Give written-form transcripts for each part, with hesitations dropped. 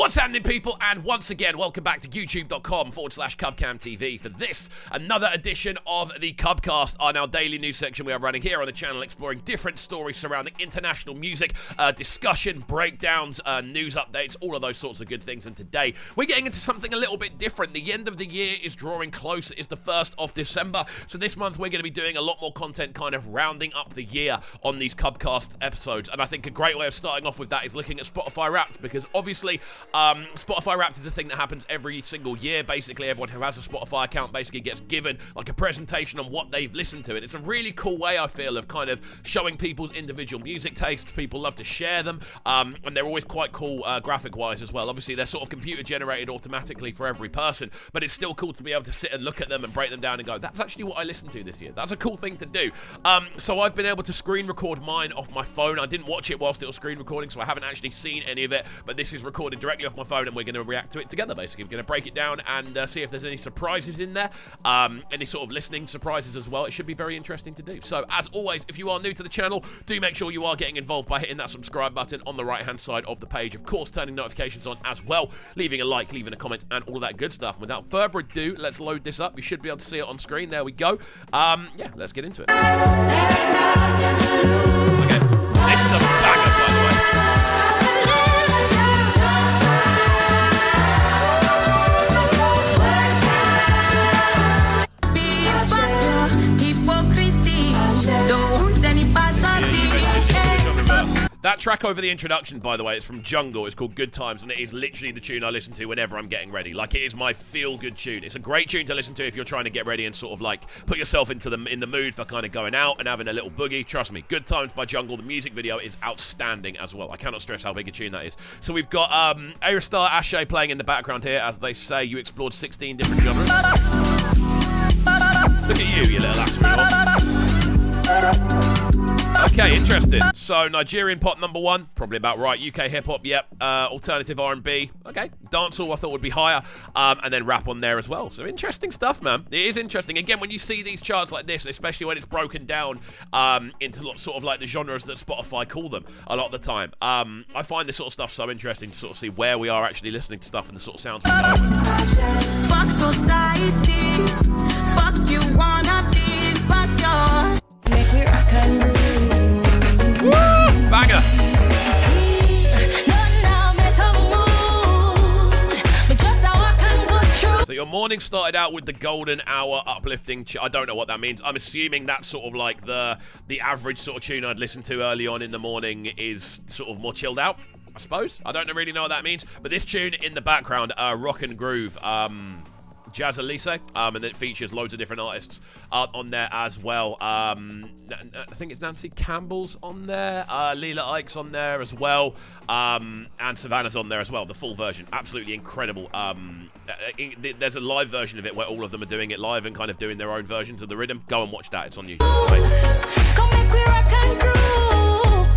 What's happening, people? And once again, welcome back to youtube.com/CubCamTV for this, another edition of the Cubcast, our now daily news section we are running here on the channel, exploring different stories surrounding international music, discussion, breakdowns, news updates, all of those sorts of good things. And today, we're getting into something a little bit different. The end of the year is drawing close. It's the 1st of December. So this month, we're going to be doing a lot more content, kind of rounding up the year on these Cubcast episodes. And I think a great way of starting off with that is looking at Spotify Wrapped, because obviously, Spotify Wrapped is a thing that happens every single year. Basically, everyone who has a Spotify account basically gets given like a presentation on what they've listened to. And it's a really cool way, I feel, of kind of showing people's individual music tastes. People love to share them, and they're always quite cool graphic-wise as well. Obviously, they're sort of computer-generated automatically for every person, but it's still cool to be able to sit and look at them and break them down and go, that's actually what I listened to this year. That's a cool thing to do. So I've been able to screen record mine off my phone. I didn't watch it whilst it was screen recording, so I haven't actually seen any of it, but this is recorded directly off my phone, and we're going to react to it together, basically. We're going to break it down and see if there's any surprises in there, any sort of listening surprises as well. It should be very interesting to do. So, as always, if you are new to the channel, do make sure you are getting involved by hitting that subscribe button on the right-hand side of the page. Of course, turning notifications on as well, leaving a like, leaving a comment, and all of that good stuff. And without further ado, let's load this up. You should be able to see it on screen. There we go. Yeah, let's get into it. Okay. This is a banger, by the way. That track over the introduction, by the way, it's from Jungle. It's called Good Times, and it is literally the tune I listen to whenever I'm getting ready. Like, it is my feel-good tune. It's a great tune to listen to if you're trying to get ready and sort of, like, put yourself in the mood for kind of going out and having a little boogie. Trust me, Good Times by Jungle. The music video is outstanding as well. I cannot stress how big a tune that is. So we've got A-Star Ashe playing in the background here. As they say, you explored 16 different genres. Look at you little astronaut. Okay, interesting. So, Nigerian pop number 1, probably about right. UK hip-hop, yep. Alternative R&B, okay. Dancehall I thought would be higher. And then rap on there as well. So, interesting stuff, man. It is interesting. Again, when you see these charts like this, especially when it's broken down into sort of like the genres that Spotify call them a lot of the time, I find this sort of stuff so interesting to sort of see where we are actually listening to stuff and the sort of sounds we're going with. Fuck society. Fuck you wanna be. Fuck your... Make me rock and roll. Woo! Banger! So your morning started out with the golden hour uplifting. I don't know what that means. I'm assuming that's sort of like the average sort of tune I'd listen to early on in the morning is sort of more chilled out, I suppose. I don't really know what that means. But this tune in the background, Rock and Groove, Jazz l.a.x, and it features loads of different artists on there as well. I think it's Nancy Campbell's on there, l.a.x on there as well, and Savannah's on there as well, the full version. Absolutely incredible. There's a live version of it where all of them are doing it live and kind of doing their own versions of the rhythm. Go and watch that, it's on YouTube. Amazing. Come make we rock and groove.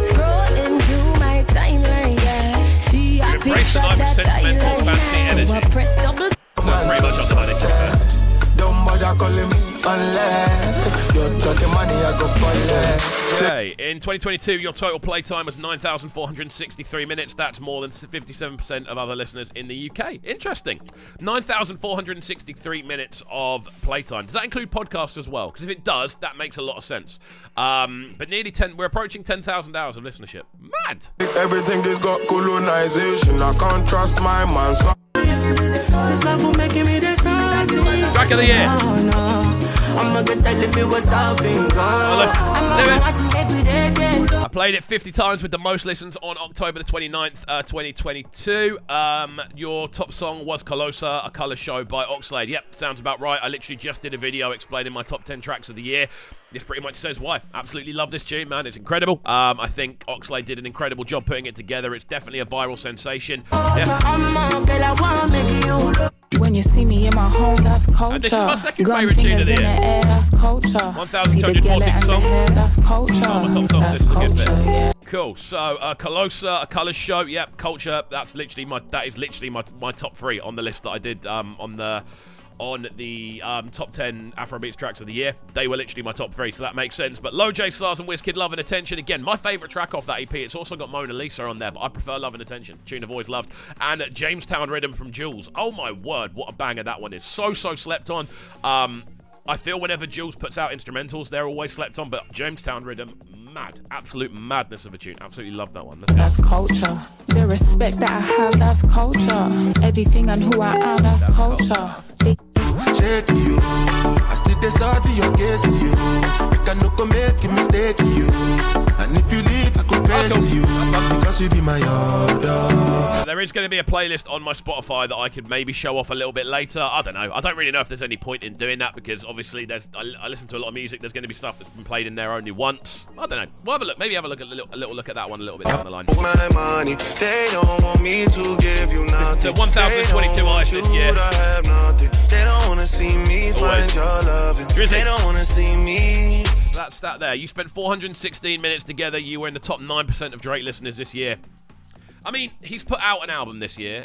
Scrolling through my timeline, yeah. See, I Embrace the night with sentimental, fancy energy. So pretty much on the money, to be fair. Don't bother calling me unless you're talking money, I go collect. Okay, in 2022, your total playtime was 9,463 minutes. That's more than 57% of other listeners in the UK. Interesting. 9,463 minutes of playtime. Does that include podcasts as well? Because if it does, that makes a lot of sense. But we're approaching 10,000 hours of listenership. Mad. Everything is got colonization. I can't trust my man. So Track of the year. I played it 50 times with the most listens on October the 29th, 2022. Your top song was Colosa, A Colour Show by Oxlade. Yep, sounds about right. I literally just did a video explaining my top 10 tracks of the year. This pretty much says why. Absolutely love this tune, man. It's incredible. I think Oxlade did an incredible job putting it together. It's definitely a viral sensation. Yeah. When you see me in my home, that's culture. And this is my second favourite tune of the year. That's culture. 1,214 songs. That's culture. Oh, my top song. This is a good bit. Yeah. Cool. So, Colosa, A Colour Show. Yep, culture. That is literally my top 3 on the list that I did on on the top 10 Afrobeats tracks of the year. They were literally my top 3, so that makes sense. But Low J Stars and Wizkid, Love and Attention. Again, my favourite track off that EP. It's also got Mona Lisa on there, but I prefer Love and Attention. Tune I've always loved. And Jamestown Rhythm from Jules. Oh my word, what a banger that one is. So slept on. I feel whenever Jules puts out instrumentals, they're always slept on, but Jamestown Rhythm, mad. Absolute madness of a tune. Absolutely love that one. That's culture. The respect that I have, that's culture. Everything and who I am, that's culture. Shake you, I still they start to your case you. I can no go make a mistake you. And if you leave, I go crazy you. Because you be my order. There is going to be a playlist on my Spotify that I could maybe show off a little bit later. I don't know. I don't really know if there's any point in doing that because obviously I listen to a lot of music. There's going to be stuff that's been played in there only once. I don't know. We'll have a look. Maybe have a little look at that one a little bit down the line. My money, they don't want me to give you nothing. So 1,022 eyes this year. They don't wanna see me find your loving. They don't wanna see me. That's that there. You spent 416 minutes together. You were in the top 9% of Drake listeners this year. I mean, he's put out an album this year.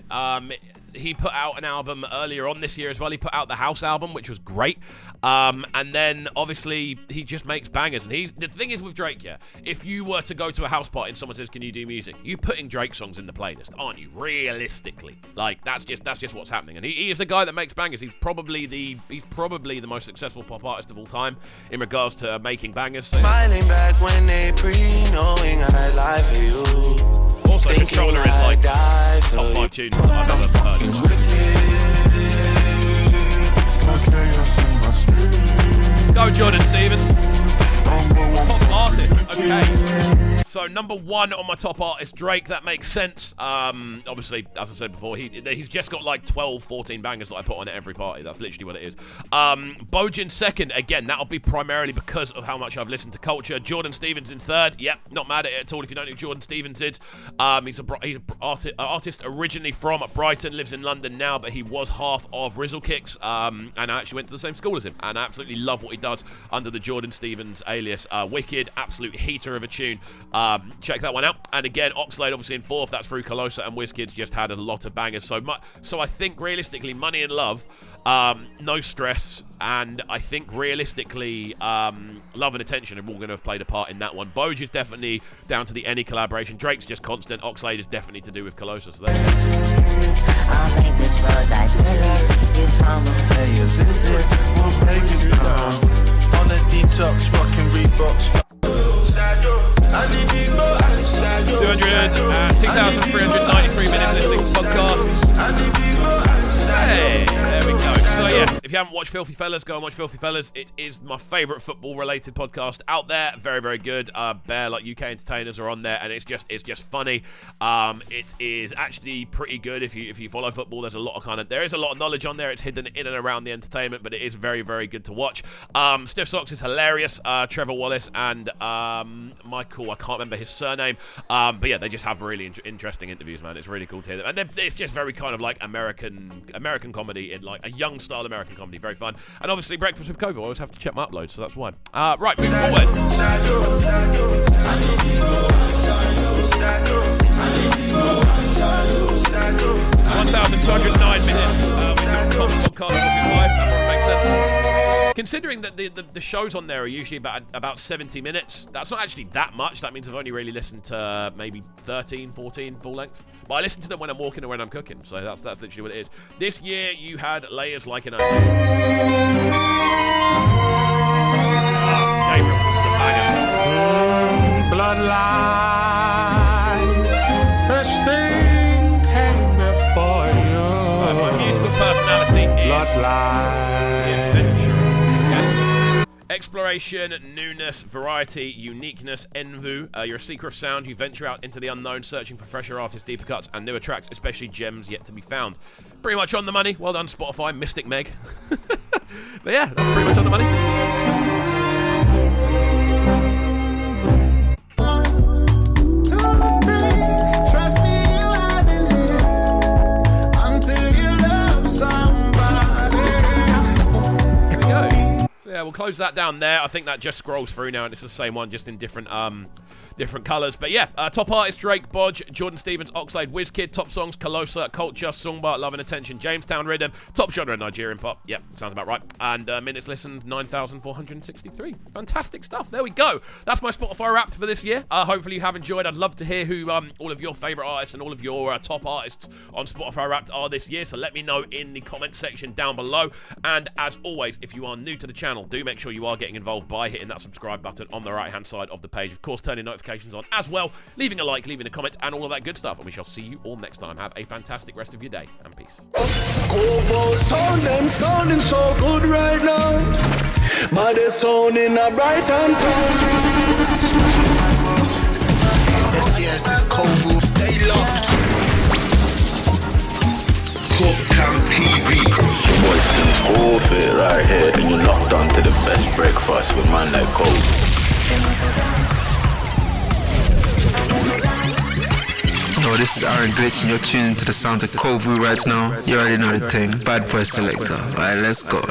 He put out an album earlier on this year as well. He put out the House album, which was great. And then, obviously, he just makes bangers. And the thing is with Drake, yeah, if you were to go to a house party and someone says, can you do music? You're putting Drake songs in the playlist, aren't you? Realistically. Like, that's just what's happening. And he is the guy that makes bangers. He's probably the most successful pop artist of all time in regards to making bangers. So. Smiling back when they knowing I lie for you. Also, Controller is like top 5 tunes I've ever heard. Go Jordan Stevens. Top artist, okay. So number 1 on my top artist, Drake. That makes sense. Obviously, as I said before, he's just got like 12, 14 bangers that I put on at every party. That's literally what it is. Bojin second. Again, that'll be primarily because of how much I've listened to Culture. Jordan Stevens in third. Yep, not mad at it at all if you don't know who Jordan Stevens is. He's an artist originally from Brighton, lives in London now, but he was half of Rizzle Kicks, and I actually went to the same school as him, and I absolutely love what he does under the Jordan Stevens alias. Wicked, absolute heater of a tune. Check that one out. And again, Oxlade obviously in 4th. That's through Colossa, and Wizkid's just had a lot of bangers. So I think realistically, Money and Love, No Stress, and I think realistically, Love and Attention are all going to have played a part in that one. Boj is definitely down to the any collaboration. Drake's just constant. Oxlade is definitely to do with Colossa. So I'll make this road like you come and pay a visit. We'll make it down. On the detox, rocking Reeboks. 2,393 minutes listening to podcasts. Hey, there we go. So yes, if you haven't watched Filthy Fellas, go and watch Filthy Fellas. It is my favourite football-related podcast out there. Very, very good. Bear, like UK entertainers, are on there, and it's just funny. It is actually pretty good if you follow football. There is a lot of knowledge on there. It's hidden in and around the entertainment, but it is very, very good to watch. Stiff Socks is hilarious. Trevor Wallace and Michael, I can't remember his surname, but yeah, they just have really interesting interviews, man. It's really cool to hear them, and it's just very kind of like American comedy, in like a young style American comedy. Very fun. And obviously Breakfast with Kovo, I always have to check my uploads, so that's why. Right, moving forward. 1,209 minutes. We're doing top podcast 45. That probably makes sense. Considering that the shows on there are usually about 70 minutes, that's not actually that much. That means I've only really listened to maybe 13, 14 full length. But I listen to them when I'm walking or when I'm cooking, so that's literally what it is. This year you had Layers Like an Onion. Gabriel, this is a banger. Bloodline, best thing came before you. My musical personality is Bloodline. adventure. Exploration, newness, variety, uniqueness, envy. You're a seeker of sound. You venture out into the unknown, searching for fresher artists, deeper cuts, and newer tracks, especially gems yet to be found. Pretty much on the money. Well done, Spotify. Mystic Meg. But yeah, that's pretty much on the money. 1, 2, 3. Trust me, you haven't lived until you love somebody. Here we go. So yeah, we'll close close that down there. I think that just scrolls through now, and it's the same one, just in different colours. But yeah, top artists: Drake, Bodge, Jordan Stevens, Oxide, Wizkid. Top songs: Colosa, Culture, Songbar, Love and Attention, Jamestown Rhythm. Top genre: Nigerian pop. Yep, sounds about right. And minutes listened: 9,463. Fantastic stuff. There we go. That's my Spotify Wrapped for this year. Hopefully you have enjoyed. I'd love to hear who all of your favourite artists and all of your top artists on Spotify Wrapped are this year. So let me know in the comment section down below. And as always, if you are new to the channel, do make sure you are getting involved by hitting that subscribe button on the right hand side of the page. Of course, turning notifications on as well, leaving a like, leaving a comment, and all of that good stuff. And we shall see you all next time. Have a fantastic rest of your day, and peace. Them sounding so good right now. But they're sounding a bright and Yes, it's Kovu. Stay locked. Clubcam TV. Your boy Slim Forfeit right here, and you're locked on to the best breakfast with man like Cole. Yo, this is Aaron Glitch, and you're tuning to the sounds of Kovu right now. You already know the thing. Bad boy selector. Alright, let's go.